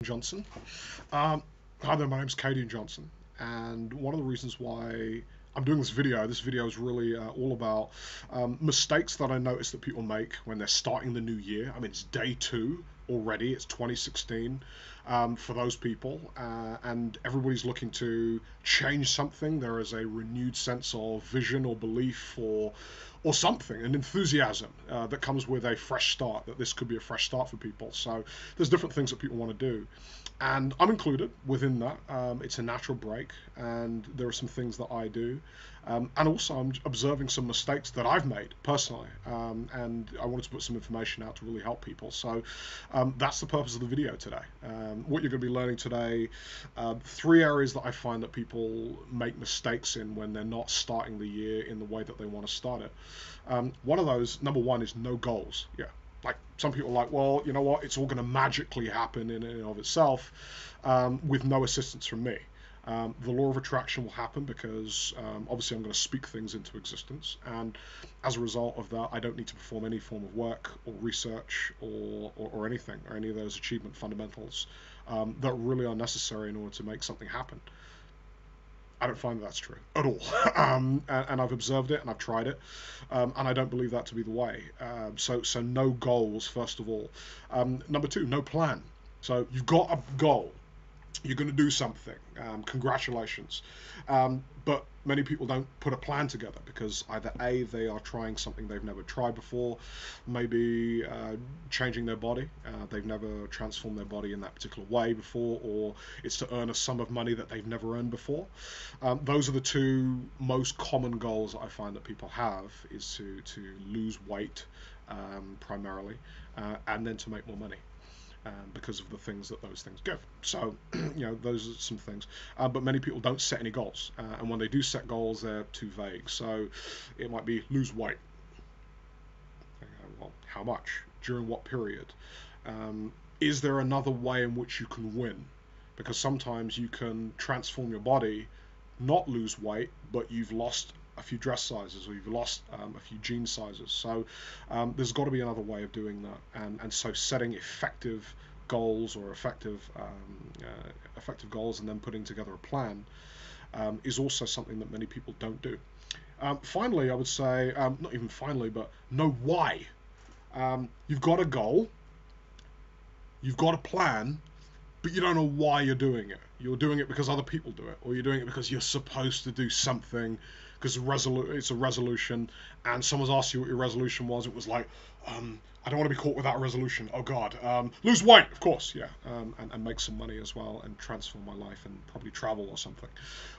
Johnson. Um, Hi there, my name's Katie Johnson, and one of the reasons why I'm doing this video is really all about mistakes that I notice that people make when they're starting the new year. I mean, it's day two already, it's 2016 for those people, and everybody's looking to change something. There is a renewed sense of vision or belief or something, an enthusiasm that comes with a fresh start, that this could be a fresh start for people. So there's different things that people want to do. And I'm included within that. It's a natural break, and there are some things that I do. And also, I'm observing some mistakes that I've made personally, and I wanted to put some information out to really help people. So that's the purpose of the video today. What you're going to be learning today, three areas that I find that people make mistakes in when they're not starting the year in the way that they want to start it. One of those, number one, is no goals. Yeah, like some people are like, well, you know what, it's all going to magically happen in and of itself with no assistance from me. The law of attraction will happen because obviously I'm going to speak things into existence, and as a result of that, I don't need to perform any form of work or research or anything, or any of those achievement fundamentals that really are necessary in order to make something happen. I don't find that's true at all. And I've observed it and I've tried it, and I don't believe that to be the way. So no goals, first of all. Number two, no plan. So you've got a goal, you're going to do something. Congratulations. But many people don't put a plan together because either A, they are trying something they've never tried before, maybe changing their body. They've never transformed their body in that particular way before, or it's to earn a sum of money that they've never earned before. Those are the two most common goals that I find that people have, is to lose weight primarily, and then to make more money because of the things that those things give. So, those are some things. But many people don't set any goals, and when they do set goals, they're too vague. So, it might be lose weight. Well, how much? During what period? Is there another way in which you can win? Because sometimes you can transform your body, not lose weight, but you've lost a few dress sizes, or you've lost a few jean sizes. So there's got to be another way of doing that, and so setting effective goals, or effective goals, and then putting together a plan is also something that many people don't do. Finally, I would say, not even finally, but know why. You've got a goal, you've got a plan, but you don't know why you're doing it. You're doing it because other people do it, or you're doing it because you're supposed to do something, because it's a resolution, and someone's asked you what your resolution was. It was like, I don't want to be caught without a resolution. Oh God, lose weight, of course, yeah, and make some money as well, and transform my life, and probably travel or something.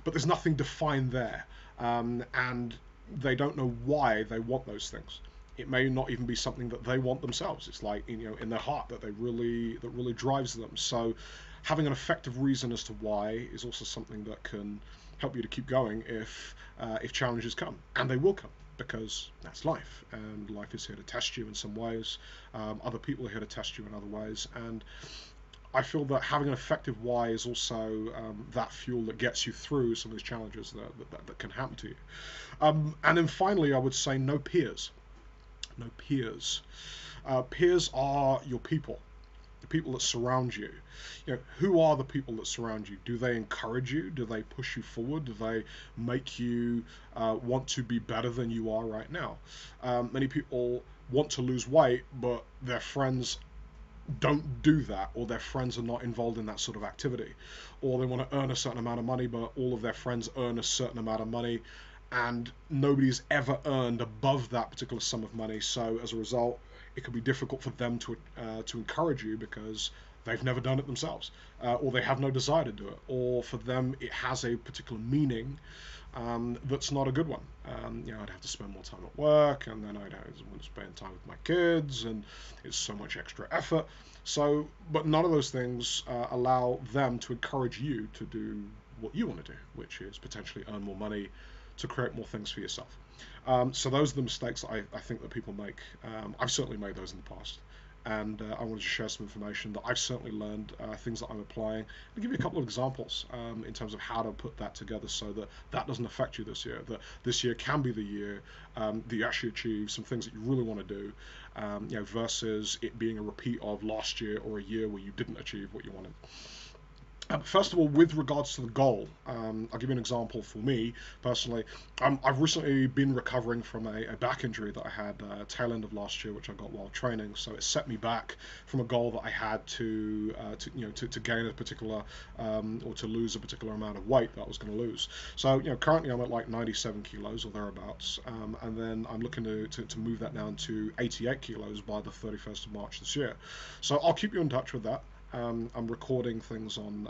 But there's nothing defined there, and they don't know why they want those things. It may not even be something that they want themselves. It's like, in their heart, that really drives them. So having an effective reason as to why is also something that can help you to keep going if challenges come, and they will come, because that's life, and life is here to test you in some ways. Other people are here to test you in other ways, and I feel that having an effective why is also that fuel that gets you through some of these challenges that can happen to you. And then finally, I would say no peers. No peers. Peers are your people, the people that surround you. Who are the people that surround you? Do they encourage you? Do they push you forward? Do they make you want to be better than you are right now? Many people want to lose weight, but their friends don't do that, or their friends are not involved in that sort of activity, or they want to earn a certain amount of money, but all of their friends earn a certain amount of money, and nobody's ever earned above that particular sum of money. So as a result, it can be difficult for them to encourage you, because they've never done it themselves, or they have no desire to do it, or for them it has a particular meaning that's not a good one. I'd have to spend more time at work, and then I'd want to spend time with my kids, and it's so much extra effort. So, but none of those things allow them to encourage you to do what you want to do, which is potentially earn more money to create more things for yourself. So those are the mistakes that I think that people make. I've certainly made those in the past, and I wanted to share some information that I've certainly learned, things that I'm applying, and give you a couple of examples in terms of how to put that together so that that doesn't affect you this year. That this year can be the year that you actually achieve some things that you really want to do, versus it being a repeat of last year or a year where you didn't achieve what you wanted. First of all, with regards to the goal, I'll give you an example for me personally. I've recently been recovering from a back injury that I had tail end of last year, which I got while training. So it set me back from a goal that I had to gain a particular or to lose a particular amount of weight that I was going to lose. So currently I'm at like 97 kilos or thereabouts, and then I'm looking to move that down to 88 kilos by the 31st of March this year. So I'll keep you in touch with that. I'm recording things on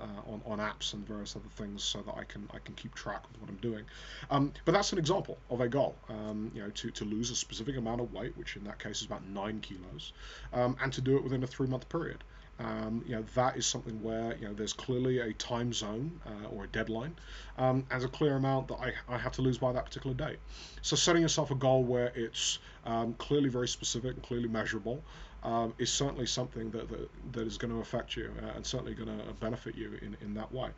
apps and various other things so that I can keep track of what I'm doing. But that's an example of a goal. To lose a specific amount of weight, which in that case is about 9 kilos, and to do it within a 3-month period. That is something where there's clearly a time zone or a deadline, as a clear amount that I have to lose by that particular date. So setting yourself a goal where it's clearly very specific and clearly measurable is certainly something that is going to affect you and certainly going to benefit you in that way.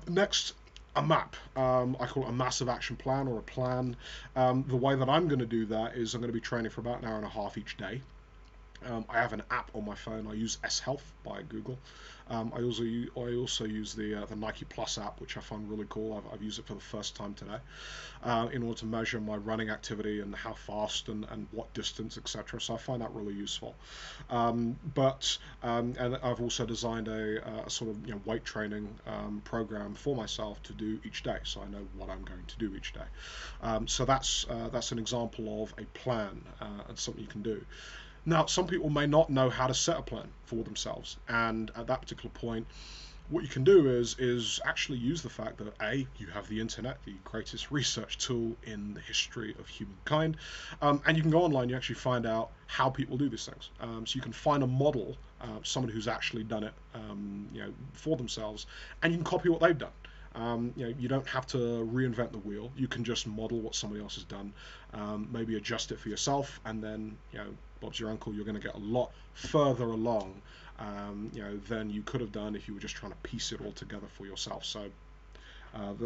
Next, a map. I call it a massive action plan or a plan. The way that I'm going to do that is I'm going to be training for about an hour and a half each day. I have an app on my phone. I use S Health by Google. I also use the Nike Plus app, which I find really cool. I've used it for the first time today, in order to measure my running activity and how fast and what distance, etc. So I find that really useful. And I've also designed a sort of weight training program for myself to do each day, so I know what I'm going to do each day. So that's an example of a plan and something you can do. Now, some people may not know how to set a plan for themselves, and at that particular point, what you can do is actually use the fact that you have the internet, the greatest research tool in the history of humankind, and you can go online. You actually find out how people do these things. So you can find a model, someone who's actually done it, for themselves, and you can copy what they've done. You don't have to reinvent the wheel. You can just model what somebody else has done, maybe adjust it for yourself, and then Bob's your uncle. You're going to get a lot further along, than you could have done if you were just trying to piece it all together for yourself. So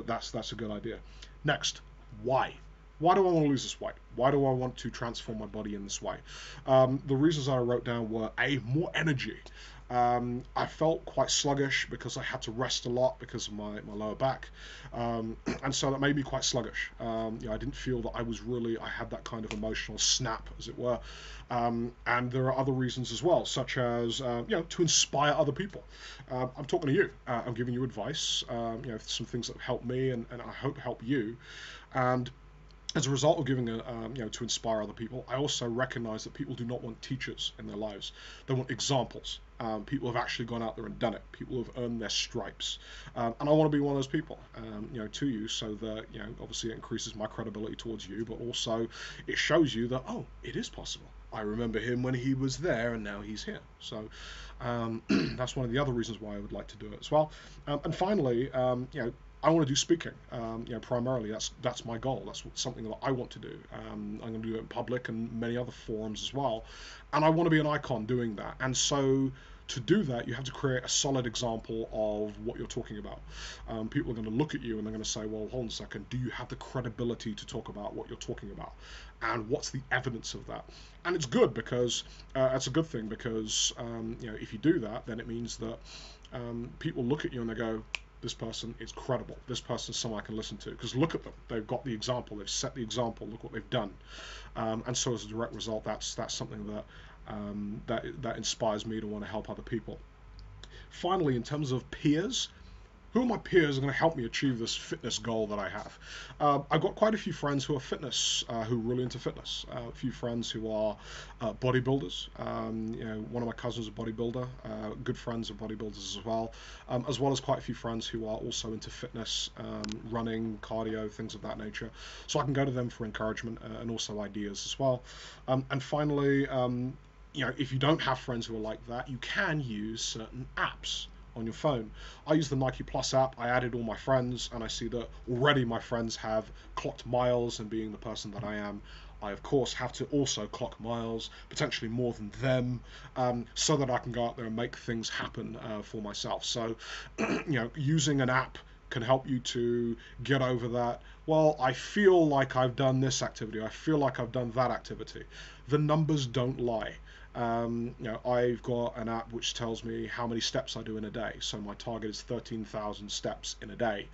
that's a good idea. Next, why? Why do I want to lose this weight? Why do I want to transform my body in this way? The reasons I wrote down were more energy. I felt quite sluggish because I had to rest a lot because of my lower back, and so that made me quite sluggish. I didn't feel that I had that kind of emotional snap, as it were. And there are other reasons as well, such as to inspire other people. I'm talking to you. I'm giving you advice. Some things that have helped me and I hope help you. And as a result of giving to inspire other people, I also recognize that people do not want teachers in their lives. They want examples. People have actually gone out there and done it. People have earned their stripes, and I want to be one of those people, to you, so that obviously it increases my credibility towards you, but also it shows you that it is possible. I remember him when he was there, and now he's here. So that's one of the other reasons why I would like to do it as well. And finally, I want to do speaking. Primarily that's my goal. That's something that I want to do. I'm going to do it in public and many other forums as well, and I want to be an icon doing that. And so to do that, you have to create a solid example of what you're talking about. People are going to look at you and they're going to say, well, hold on a second, do you have the credibility to talk about what you're talking about? And what's the evidence of that? And it's good because it's a good thing because if you do that, then it means that people look at you and they go, this person is credible. This person is someone I can listen to. Because look at them. They've got the example. They've set the example. Look what they've done. And so as a direct result, that's something that inspires me to want to help other people. Finally, in terms of peers, who are my peers are going to help me achieve this fitness goal that I have? I've got quite a few friends who are who are really into fitness. A few friends who are bodybuilders. One of my cousins is a bodybuilder. Good friends are bodybuilders as well as quite a few friends who are also into fitness, running, cardio, things of that nature. So I can go to them for encouragement and also ideas as well. And finally, if you don't have friends who are like that, you can use certain apps on your phone. I use the Nike Plus app. I added all my friends and I see that already my friends have clocked miles, and being the person that I am, I of course have to also clock miles, potentially more than them, so that I can go out there and make things happen for myself. So, using an app can help you to get over that. Well, I feel like I've done this activity, I feel like I've done that activity. The numbers don't lie. I've got an app which tells me how many steps I do in a day. So my target is 13,000 steps in a day,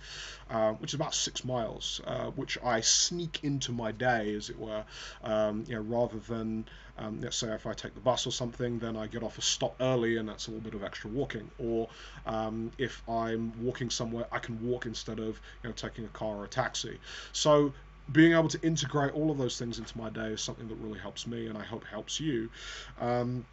which is about 6 miles, which I sneak into my day, as it were. Rather than, let's say, if I take the bus or something, then I get off a stop early, and that's a little bit of extra walking. Or if I'm walking somewhere, I can walk instead of taking a car or a taxi. So being able to integrate all of those things into my day is something that really helps me, and I hope helps you. Um,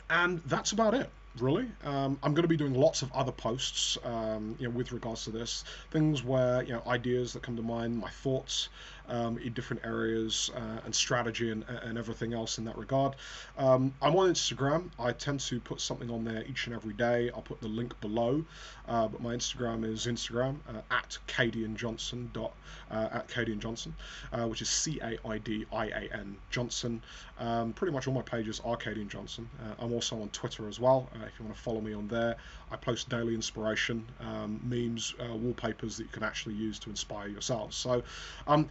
and that's about it, really. I'm going to be doing lots of other posts, with regards to this, things where ideas that come to mind, my thoughts in different areas, and strategy, and everything else in that regard. I'm on Instagram. I tend to put something on there each and every day. I'll put the link below, but my Instagram is Instagram at Cadian Johnson at Cadian Johnson, which is Caidian Johnson. Pretty much all my pages are Cadian Johnson. I'm also on Twitter as well. If you want to follow me on there, I post daily inspiration, memes, wallpapers that you can actually use to inspire yourselves. So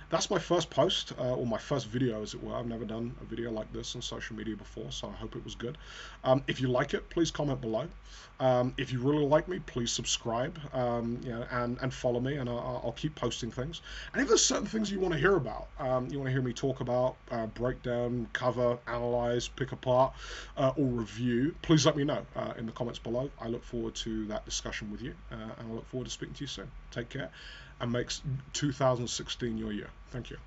that's my first post, or my first video, as it were. I've never done a video like this on social media before, so I hope it was good. If you like it, please comment below. If you really like me, please subscribe, and follow me, and I'll keep posting things. And if there's certain things you want to hear about, you want to hear me talk about, break down, cover, analyze, pick apart, or review, please let me know in the comments below. I look forward to that discussion with you, and I look forward to speaking to you soon. Take care, and make 2016 your year. Thank you.